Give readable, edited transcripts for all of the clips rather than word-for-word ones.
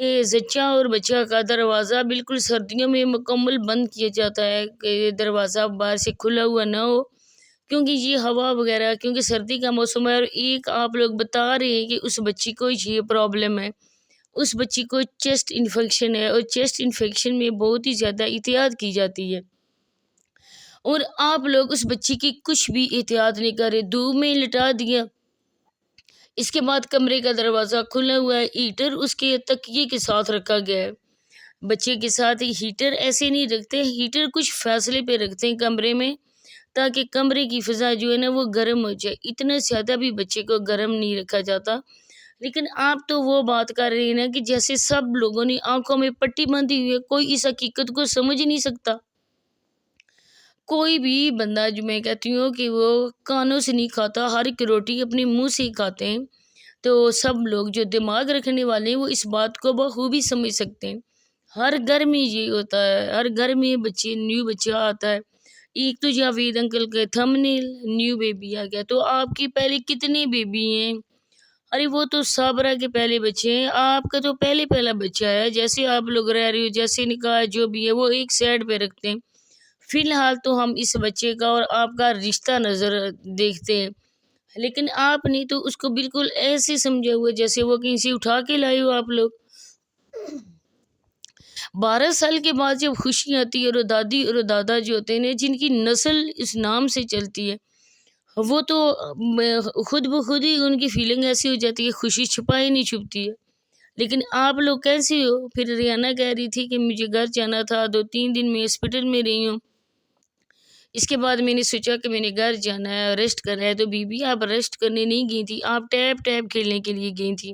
کہ زچہ اور بچہ کا دروازہ بالکل سردیوں میں مکمل بند کیا جاتا ہے کہ دروازہ باہر سے کھلا ہوا نہ ہو، کیونکہ یہ ہوا وغیرہ، کیونکہ سردی کا موسم ہے، اور ایک آپ لوگ بتا رہے ہیں کہ اس بچی کو یہ پرابلم ہے، اس بچی کو چیسٹ انفیکشن ہے، اور چیسٹ انفیکشن میں بہت ہی زیادہ احتیاط کی جاتی ہے، اور آپ لوگ اس بچی کی کچھ بھی احتیاط نہیں کر رہے، دھوپ میں لٹا دیا۔ اس کے بعد کمرے کا دروازہ کھلا ہوا ہے، ہیٹر اس کے تکیے کے ساتھ رکھا گیا ہے۔ بچے کے ساتھ ہیٹر ایسے نہیں رکھتے، ہیٹر کچھ فاصلے پہ رکھتے ہیں کمرے میں، تاکہ کمرے کی فضا جو ہے نا وہ گرم ہو جائے۔ اتنا زیادہ بھی بچے کو گرم نہیں رکھا جاتا، لیکن آپ تو وہ بات کر رہے ہیں نا کہ جیسے سب لوگوں نے آنکھوں میں پٹی باندھی ہوئی ہے، کوئی اس حقیقت کو سمجھ نہیں سکتا۔ کوئی بھی بندہ، جو میں کہتی ہوں کہ وہ کانوں سے نہیں کھاتا، ہر ایک روٹی اپنے منہ سے ہی کھاتے ہیں، تو سب لوگ جو دماغ رکھنے والے ہیں وہ اس بات کو بخوبی سمجھ سکتے ہیں۔ ہر گھر میں یہ ہوتا ہے، ہر گھر میں نیو بچہ آتا ہے۔ ایک تو جاوید انکل کا تھم نیل نیو بیبی آ گیا، تو آپ کے پہلے کتنے بیبی ہیں؟ ارے وہ تو صابرہ کے پہلے بچے ہیں، آپ کا تو پہلا بچہ ہے۔ جیسے آپ لوگ رہ رہے ہو، جیسے نکاح جو بھی ہے وہ ایک سائڈ پہ رکھتے ہیں۔ فی الحال تو ہم اس بچے کا اور آپ کا رشتہ نظر دیکھتے ہیں، لیکن آپ نے تو اس کو بالکل ایسے سمجھا ہوا جیسے وہ کہیں سے اٹھا کے لائے ہو آپ لوگ۔ 12 سال کے بعد جب خوشی آتی ہے، اور دادی اور دادا جو ہوتے ہیں جن کی نسل اس نام سے چلتی ہے، وہ تو خود بخود ہی ان کی فیلنگ ایسی ہو جاتی ہے، خوشی چھپائی نہیں چھپتی ہے۔ لیکن آپ لوگ کیسے ہو؟ پھر ریانہ کہہ رہی تھی کہ مجھے گھر جانا تھا، 2-3 دن میں ہاسپٹل میں رہی ہوں، اس کے بعد میں نے سوچا کہ میں نے گھر جانا ہے، ریسٹ کرنا ہے۔ تو بی بی آپ ریسٹ کرنے نہیں گئی تھی، آپ ٹیپ کھیلنے کے لیے گئی تھی،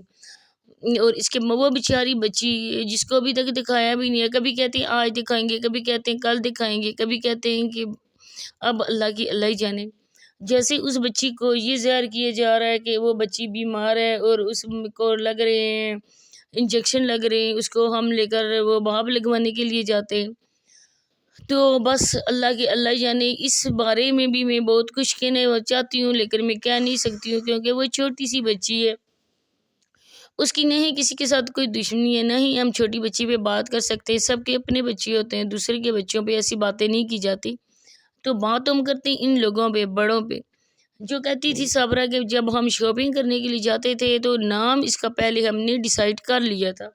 اور اس کے وہ بیچاری بچی جس کو ابھی تک دکھایا بھی نہیں ہے، کبھی کہتے ہیں آج دکھائیں گے، کبھی کہتے ہیں کل دکھائیں گے، کبھی کہتے ہیں کہ اب اللہ ہی جانے۔ جیسے اس بچی کو یہ ظاہر کیا جا رہا ہے کہ وہ بچی بیمار ہے، اور اس کو لگ رہے ہیں انجیکشن، لگ رہے ہیں، اس کو ہم لے کر وہ بھاپ لگوانے کے لیے جاتے ہیں۔ تو بس اللہ جانے۔ اس بارے میں بھی میں بہت کچھ کہنا چاہتی ہوں، لیکن میں کہہ نہیں سکتی ہوں، کیونکہ وہ چھوٹی سی بچی ہے، اس کی نہیں کسی کے ساتھ کوئی دشمنی ہے، نہ ہی ہم چھوٹی بچی پہ بات کر سکتے ہیں۔ سب کے اپنے بچے ہوتے ہیں، دوسرے کے بچوں پہ ایسی باتیں نہیں کی جاتی۔ تو بات ہم کرتے ہیں ان لوگوں پہ، بڑوں پہ۔ جو کہتی تھی صابرہ کہ جب ہم شاپنگ کرنے کے لیے جاتے تھے تو نام اس کا پہلے ہم نے ڈیسائیڈ کر لیا تھا۔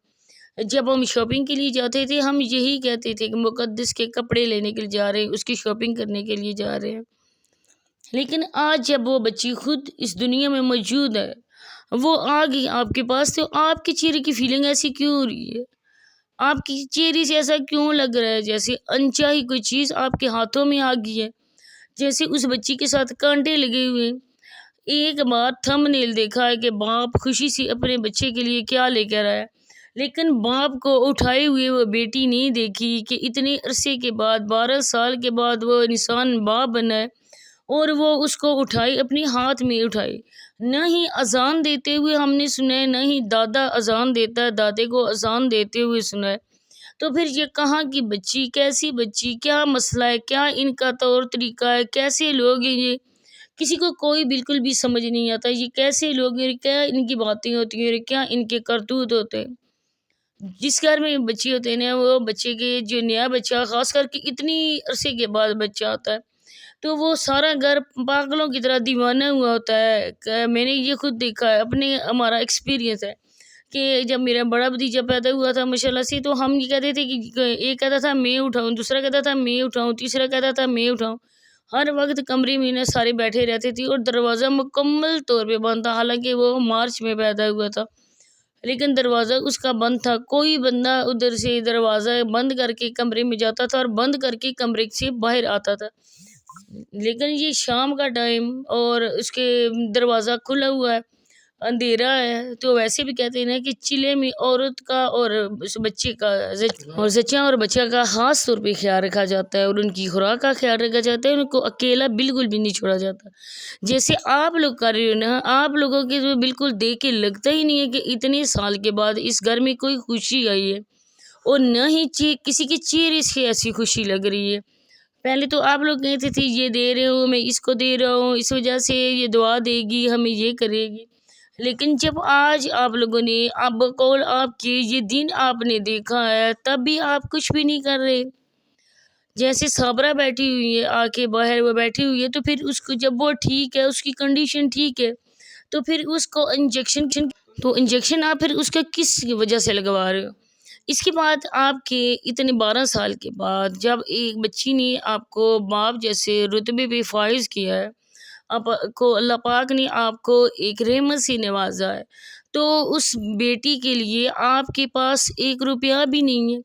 جب ہم شاپنگ کے لیے جاتے تھے ہم یہی کہتے تھے کہ مقدس کے کپڑے لینے کے لیے جا رہے ہیں، اس کی شاپنگ کرنے کے لیے جا رہے ہیں۔ لیکن آج جب وہ بچی خود اس دنیا میں موجود ہے، وہ آ گئی آپ کے پاس، تو آپ کے چہرے کی فیلنگ ایسی کیوں ہو رہی ہے؟ آپ کی چہرے سے ایسا کیوں لگ رہا ہے جیسے انچاہی کوئی چیز آپ کے ہاتھوں میں آ گئی ہے، جیسے اس بچی کے ساتھ کانٹے لگے ہوئے ہیں۔ ایک بار تھم نیل دیکھا ہے کہ باپ خوشی سے اپنے بچے کے لیے کیا لے کر آیا، لیکن باپ کو اٹھائے ہوئے وہ بیٹی نہیں دیکھی کہ اتنے عرصے کے بعد، 12 سال کے بعد وہ انسان باپ بنا ہے، اور وہ اس کو اٹھائے، اپنے ہاتھ میں اٹھائے۔ نہ ہی اذان دیتے ہوئے ہم نے سنا ہے، نہ ہی دادا اذان دیتا ہے، دادے کو اذان دیتے ہوئے سنا ہے۔ تو پھر یہ کہاں کی بچی، کیسی بچی، کیا مسئلہ ہے، کیا ان کا طور طریقہ ہے، کیسے لوگ ہیں یہ؟ کسی کو کوئی بالکل بھی سمجھ نہیں آتا یہ کیسے لوگ ہیں، کیا ان کی باتیں ہوتی ہیں، کیا ان کے کرتوت ہوتے ہیں۔ جس گھر میں بچے ہوتے ہیں نا، وہ بچے کے جو نیا بچہ، خاص کر کے اتنی عرصے کے بعد بچہ آتا ہے، تو وہ سارا گھر پاگلوں کی طرح دیوانہ ہوا ہوتا ہے۔ میں نے یہ خود دیکھا ہے، ہمارا ایکسپیرینس ہے کہ جب میرا بڑا بھتیجا پیدا ہوا تھا ماشاءاللہ سے، تو ہم یہ کہتے تھے کہ ایک کہتا تھا میں اٹھاؤں، دوسرا کہتا تھا میں اٹھاؤں، تیسرا کہتا تھا میں اٹھاؤں۔ ہر وقت کمرے میں نا سارے بیٹھے رہتے تھے، اور دروازہ مکمل طور پہ بند تھا، حالانکہ وہ مارچ میں پیدا ہوا تھا، لیکن دروازہ اس کا بند تھا۔ کوئی بندہ ادھر سے دروازہ بند کر کے کمرے میں جاتا تھا، اور بند کر کے کمرے سے باہر آتا تھا۔ لیکن یہ شام کا ٹائم اور اس کے دروازہ کھلا ہوا ہے، اندھیرا ہے، تو ویسے بھی کہتے ہیں نا کہ چلے میں عورت کا اور اس بچے کا اور زچہ اور بچہ کا خاص طور پہ خیال رکھا جاتا ہے، اور ان کی خوراک کا خیال رکھا جاتا ہے، ان کو اکیلا بالکل بھی نہیں چھوڑا جاتا۔ جیسے آپ لوگ کر رہے ہو نا، آپ لوگوں کے تو بالکل دیکھ کے لگتا ہی نہیں ہے کہ اتنے سال کے بعد اس گھر میں کوئی خوشی آئی ہے، اور نہ ہی کسی کے چہرے سے ایسی خوشی لگ رہی ہے۔ پہلے تو آپ لوگ کہتے تھے یہ دے رہے ہو، میں اس کو دے رہا ہوں، اس وجہ سے یہ دعا دے گی، ہمیں یہ کرے گی، لیکن جب آج آپ لوگوں نے اب بقول آپ کے یہ دن آپ نے دیکھا ہے، تب بھی آپ کچھ بھی نہیں کر رہے۔ جیسے صابرہ بیٹھی ہوئی ہے آ کے باہر، وہ بیٹھی ہوئی ہے، تو پھر اس کو جب وہ ٹھیک ہے، اس کی کنڈیشن ٹھیک ہے، تو پھر اس کو انجیکشن آپ پھر اس کا کس وجہ سے لگوا رہے ہو؟ اس کے بعد آپ کے اتنے 12 سال کے بعد جب ایک بچی نے آپ کو باپ جیسے رتبے پہ فائز کیا ہے، آپ کو اللہ پاک نے آپ کو ایک رحمت سے نوازا ہے، تو اس بیٹی کے لیے آپ کے پاس 1 روپیہ بھی نہیں ہے۔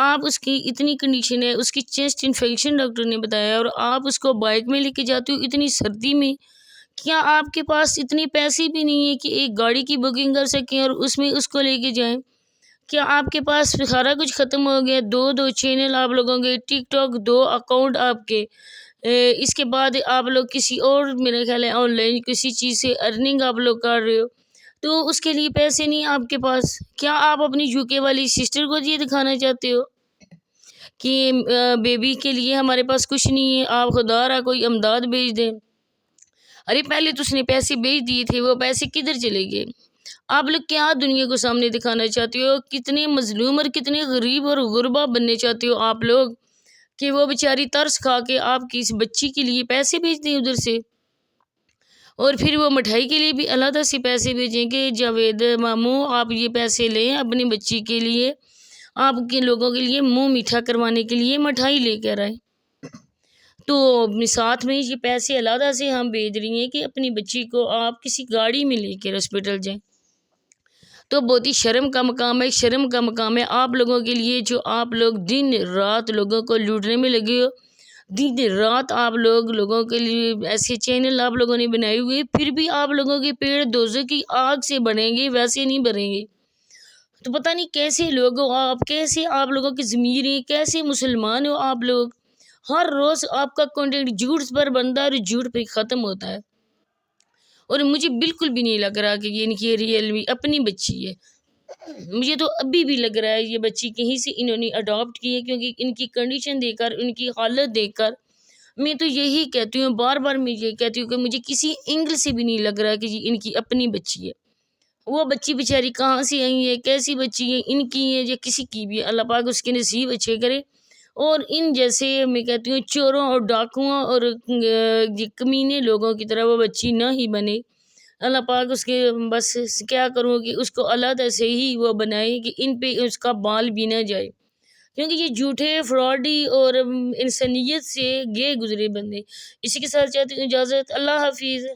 آپ اس کی اتنی کنڈیشن ہے، اس کی چیسٹ انفیکشن ڈاکٹر نے بتایا، اور آپ اس کو بائک میں لے کے جاتے ہو اتنی سردی میں۔ کیا آپ کے پاس اتنے پیسے بھی نہیں ہیں کہ ایک گاڑی کی بکنگ کر سکیں اور اس میں اس کو لے کے جائیں؟ کیا آپ کے پاس سارا کچھ ختم ہو گیا؟ دو چینل آپ لوگوں کے، ٹک ٹاک 2 اکاؤنٹ آپ کے، اس کے بعد آپ لوگ کسی اور میرا خیال ہے آن لائن کسی چیز سے ارننگ آپ لوگ کر رہے ہو، تو اس کے لیے پیسے نہیں آپ کے پاس۔ کیا آپ اپنی یوکے والی سسٹر کو یہ دکھانا چاہتے ہو کہ بیبی کے لیے ہمارے پاس کچھ نہیں ہے، آپ خدا را کوئی امداد بھیج دیں؟ ارے پہلے تو اس نے پیسے بھیج دیے تھے، وہ پیسے کدھر چلے گئے؟ آپ لوگ کیا دنیا کو سامنے دکھانا چاہتے ہو؟ کتنے مظلوم اور کتنے غریب اور غربا بننے چاہتے ہو آپ لوگ کہ وہ بیچاری ترس کھا کے آپ کی اس بچی کے لیے پیسے بھیج دیں ادھر سے، اور پھر وہ مٹھائی کے لیے بھی علیحدہ سے پیسے بھیجیں کہ جاوید ماموں آپ یہ پیسے لیں اپنی بچی کے لیے، آپ کے لوگوں کے لیے منہ میٹھا کروانے کے لیے مٹھائی لے کر آئیں۔ تو ساتھ میں یہ پیسے علیحدہ سے ہم بھیج رہی ہیں کہ اپنی بچی کو آپ کسی گاڑی میں لے کے ہاسپٹل جائیں، تو بہت ہی شرم کا مقام ہے، شرم کا مقام ہے آپ لوگوں کے لیے جو آپ لوگ دن رات لوگوں کو لوٹنے میں لگے ہو۔ دن رات آپ لوگوں کے لیے ایسے چینل آپ لوگوں نے بنائے ہوئے، پھر بھی آپ لوگوں کے پیڑ دوزخ کی آگ سے بڑھیں گے، ویسے نہیں بڑھیں گے۔ تو پتہ نہیں کیسے لوگ ہو آپ، کیسے آپ لوگوں کی ضمیر ہیں، کیسے مسلمان ہو آپ لوگ۔ ہر روز آپ کا کنٹینٹ جھوٹ پر بنتا ہے اور جھوٹ پہ ختم ہوتا ہے، اور مجھے بالکل بھی نہیں لگ رہا کہ یہ ریئل می اپنی بچی ہے۔ مجھے تو ابھی بھی لگ رہا ہے یہ بچی کہیں سے انہوں نے اڈاپٹ کی ہے، کیونکہ ان کی کنڈیشن دیکھ کر، ان کی حالت دیکھ کر میں تو یہی کہتی ہوں، بار بار میں یہ کہتی ہوں کہ مجھے کسی اینگل سے بھی نہیں لگ رہا کہ یہ ان کی اپنی بچی ہے۔ وہ بچی بیچاری کہاں سے آئی ہے، کیسی بچی ہے، ان کی ہے یا کسی کی بھی ہے، اللہ پاک اس کے نصیب اچھے کرے، اور ان جیسے میں کہتی ہوں چوروں اور ڈاکوؤں اور یہ کمینے لوگوں کی طرح وہ بچی نہ ہی بنے۔ اللہ پاک اس کے بس کیا کروں کہ اس کو علیحدہ سے ہی وہ بنائے کہ ان پہ اس کا بال بھی نہ جائے، کیونکہ یہ جھوٹے فراڈی اور انسانیت سے گئے گزرے بندے۔ اسی کے ساتھ چاہتی ہوں اجازت، اللہ حافظ۔